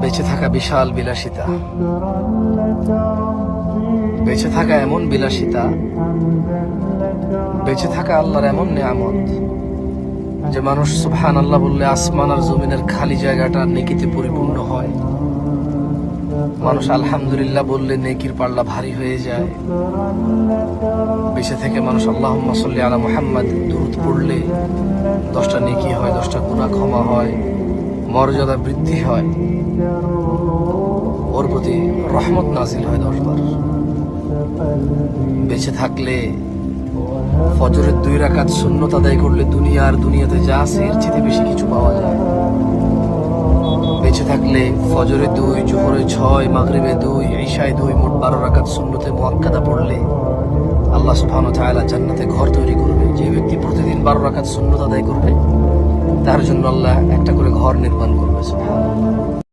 বেঁচে থাকা বিশাল বিলাসিতা, বেঁচে থাকা এমন বিলাসিতা, বেঁচে থাকা আল্লাহর এমন নিয়ামত যে মানুষ সুবহানাল্লাহ বললে আসমান আর জমিনের খালি জায়গাটা নেকিতে পরিপূর্ণ হয়। মানুষ আলহামদুলিল্লাহ বললে নেকির পাল্লা ভারী হয়ে যায়। বেঁচে থেকে মানুষ আল্লাহুম্মা সাল্লি আলা মুহাম্মাদ দুরূদ পড়লে 10টা নেকি হয়, 10টা গুনাহ ক্ষমা হয়, মর্যাদা বৃদ্ধি হয়, ওর প্রতি রহমত নাজিল হয় 10 বার। বেঁচে থাকলে ফজরের 2 রাকাত সুন্নত আদায় করলে দুনিয়াতে যা আছে এর চেয়ে বেশি কিছু পাওয়া যায়। বেঁচে থাকলে ফজরে 2, জোহরে 6, মাগরিবে 2, ইশায় 2, মোট 12 রাকাত সুন্নতে মুআক্কাদা পড়লে আল্লাহ সুবহানাহু ওয়া তাআলা জান্নাতে ঘর তৈরি করবে। যে ব্যক্তি প্রতিদিন 12 রাকাত সুন্নত আদায় করবে তার জন্য আল্লাহ একটা করে ঘর নির্মাণ করবে। সুবহানাল্লাহ।